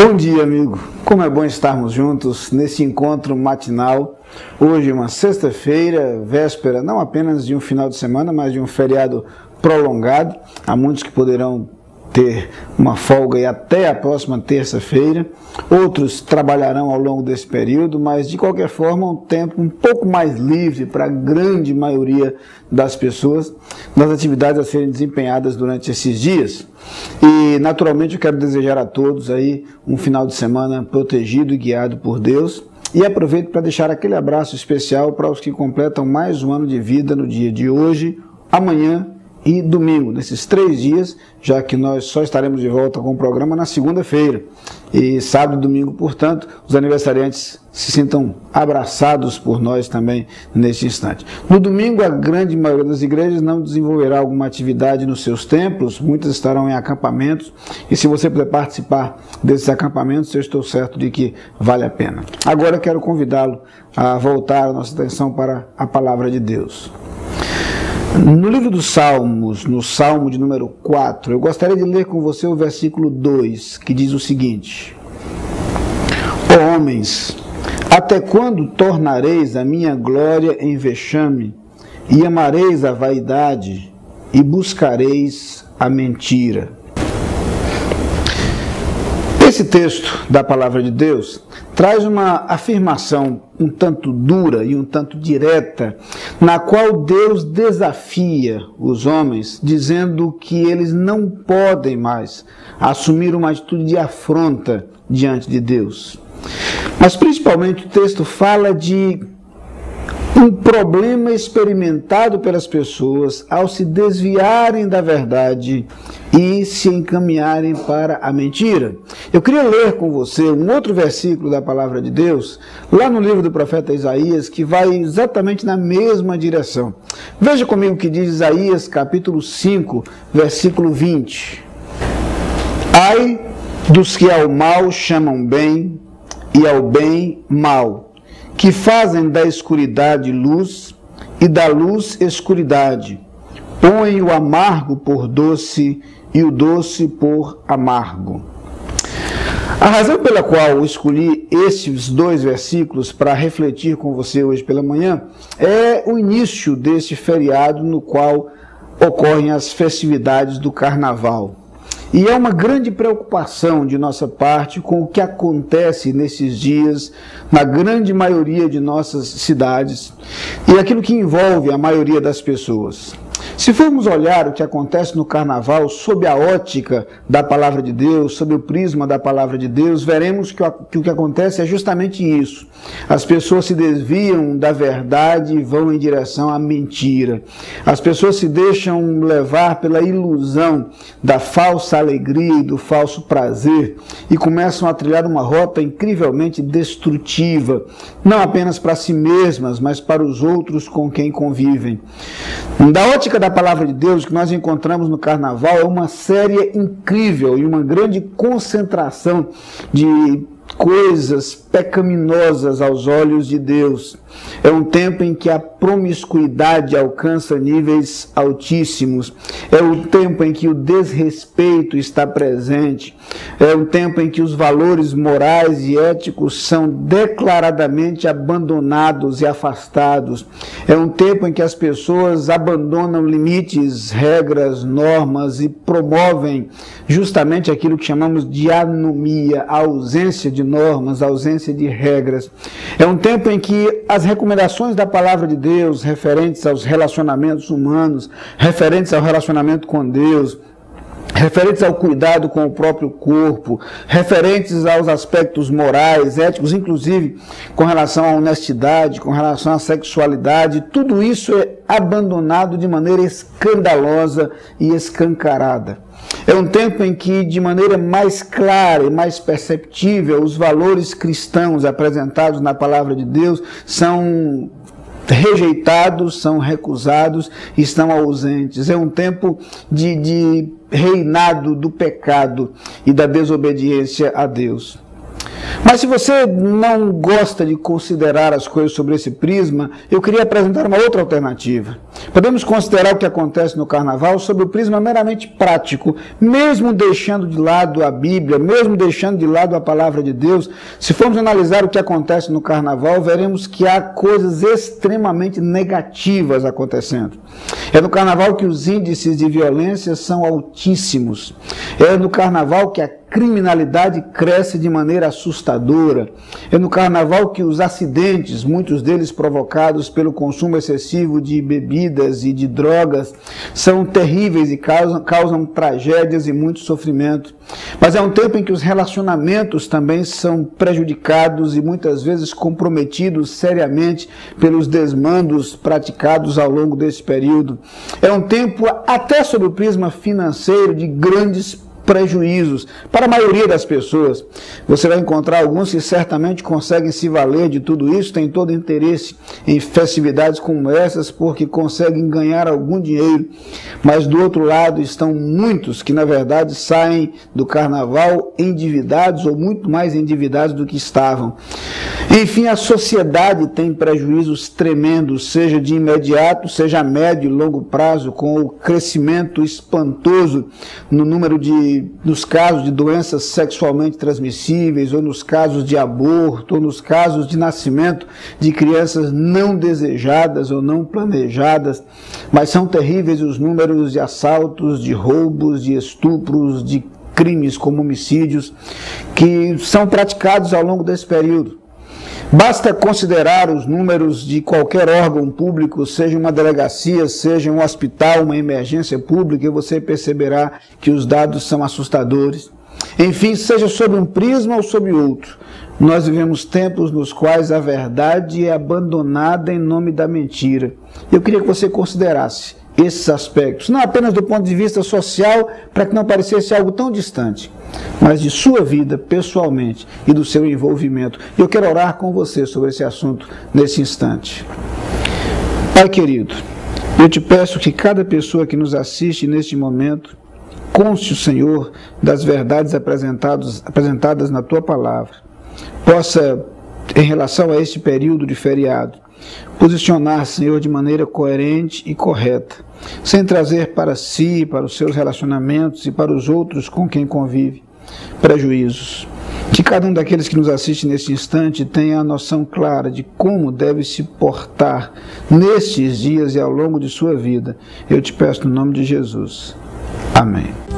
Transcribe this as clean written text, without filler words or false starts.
Bom dia, amigo. Como é bom estarmos juntos nesse encontro matinal. Hoje, uma sexta-feira, véspera não apenas de um final de semana, mas de um feriado prolongado. Há muitos que poderão ter uma folga e até a próxima terça-feira. Outros trabalharão ao longo desse período, mas de qualquer forma um tempo um pouco mais livre para a grande maioria das pessoas nas atividades a serem desempenhadas durante esses dias. E naturalmente eu quero desejar a todos aí um final de semana protegido e guiado por Deus. E aproveito para deixar aquele abraço especial para os que completam mais um ano de vida no dia de hoje, amanhã e domingo, nesses 3 dias, já que nós só estaremos de volta com o programa na segunda-feira. E sábado e domingo, portanto, os aniversariantes se sintam abraçados por nós também neste instante. No domingo, a grande maioria das igrejas não desenvolverá alguma atividade nos seus templos, muitas estarão em acampamentos, e se você puder participar desses acampamentos, eu estou certo de que vale a pena. Agora eu quero convidá-lo a voltar a nossa atenção para a palavra de Deus. No livro dos Salmos, no Salmo de número 4, eu gostaria de ler com você o versículo 2, que diz o seguinte: Ó homens, até quando tornareis a minha glória em vexame, e amareis a vaidade, e buscareis a mentira? Esse texto da palavra de Deus traz uma afirmação um tanto dura e um tanto direta, na qual Deus desafia os homens, dizendo que eles não podem mais assumir uma atitude de afronta diante de Deus. Mas principalmente o texto fala de um problema experimentado pelas pessoas ao se desviarem da verdade e se encaminharem para a mentira. Eu queria ler com você um outro versículo da palavra de Deus, lá no livro do profeta Isaías, que vai exatamente na mesma direção. Veja comigo o que diz Isaías, capítulo 5, versículo 20. Ai dos que ao mal chamam bem e ao bem mal, que fazem da escuridade luz e da luz escuridade, põem o amargo por doce e o doce por amargo. A razão pela qual eu escolhi estes 2 versículos para refletir com você hoje pela manhã é o início desse feriado no qual ocorrem as festividades do Carnaval. E é uma grande preocupação de nossa parte com o que acontece nesses dias na grande maioria de nossas cidades e aquilo que envolve a maioria das pessoas. Se formos olhar o que acontece no Carnaval sob a ótica da palavra de Deus, sob o prisma da palavra de Deus, veremos que o que acontece é justamente isso. As pessoas se desviam da verdade e vão em direção à mentira. As pessoas se deixam levar pela ilusão da falsa alegria e do falso prazer e começam a trilhar uma rota incrivelmente destrutiva, não apenas para si mesmas, mas para os outros com quem convivem. Da ótica da palavra de Deus, que nós encontramos no Carnaval é uma série incrível e uma grande concentração de coisas pecaminosas aos olhos de Deus. É um tempo em que a promiscuidade alcança níveis altíssimos. É um tempo em que o desrespeito está presente. É um tempo em que os valores morais e éticos são declaradamente abandonados e afastados. É um tempo em que as pessoas abandonam limites, regras, normas e promovem justamente aquilo que chamamos de anomia, a ausência de normas, a ausência de regras. É um tempo em que as recomendações da palavra de Deus referentes aos relacionamentos humanos, referentes ao relacionamento com Deus, referentes ao cuidado com o próprio corpo, referentes aos aspectos morais, éticos, inclusive com relação à honestidade, com relação à sexualidade, tudo isso é abandonado de maneira escandalosa e escancarada. É um tempo em que, de maneira mais clara e mais perceptível, os valores cristãos apresentados na palavra de Deus são rejeitados, são recusados, estão ausentes. É um tempo de reinado do pecado e da desobediência a Deus. Mas se você não gosta de considerar as coisas sobre esse prisma, eu queria apresentar uma outra alternativa. Podemos considerar o que acontece no carnaval sob o prisma meramente prático, mesmo deixando de lado a Bíblia, mesmo deixando de lado a palavra de Deus. Se formos analisar o que acontece no carnaval, veremos que há coisas extremamente negativas acontecendo. É no carnaval que os índices de violência são altíssimos. É no carnaval que a criminalidade cresce de maneira assustadora. É no carnaval que os acidentes, muitos deles provocados pelo consumo excessivo de bebidas e de drogas, são terríveis e causam tragédias e muito sofrimento. Mas é um tempo em que os relacionamentos também são prejudicados e muitas vezes comprometidos seriamente pelos desmandos praticados ao longo desse período. É um tempo, até sob o prisma financeiro, de grandes prejuízos para a maioria das pessoas. Você vai encontrar alguns que certamente conseguem se valer de tudo isso, têm todo interesse em festividades como essas porque conseguem ganhar algum dinheiro, mas do outro lado estão muitos que na verdade saem do carnaval endividados ou muito mais endividados do que estavam. Enfim, a sociedade tem prejuízos tremendos, seja de imediato, seja a médio e longo prazo, com o crescimento espantoso no número nos casos de doenças sexualmente transmissíveis, ou nos casos de aborto, ou nos casos de nascimento de crianças não desejadas ou não planejadas, mas são terríveis os números de assaltos, de roubos, de estupros, de crimes como homicídios, que são praticados ao longo desse período. Basta considerar os números de qualquer órgão público, seja uma delegacia, seja um hospital, uma emergência pública, e você perceberá que os dados são assustadores. Enfim, seja sob um prisma ou sob outro, nós vivemos tempos nos quais a verdade é abandonada em nome da mentira. Eu queria que você considerasse esses aspectos, não apenas do ponto de vista social, para que não parecesse algo tão distante, mas de sua vida pessoalmente e do seu envolvimento. Eu quero orar com você sobre esse assunto nesse instante. Pai querido, eu te peço que cada pessoa que nos assiste neste momento conste o Senhor das verdades apresentadas na tua palavra, possa, em relação a este período de feriado, posicionar, Senhor, de maneira coerente e correta, sem trazer para si, para os seus relacionamentos e para os outros com quem convive, prejuízos. Que cada um daqueles que nos assiste neste instante tenha a noção clara de como deve se portar nestes dias e ao longo de sua vida. Eu te peço no nome de Jesus. Amém.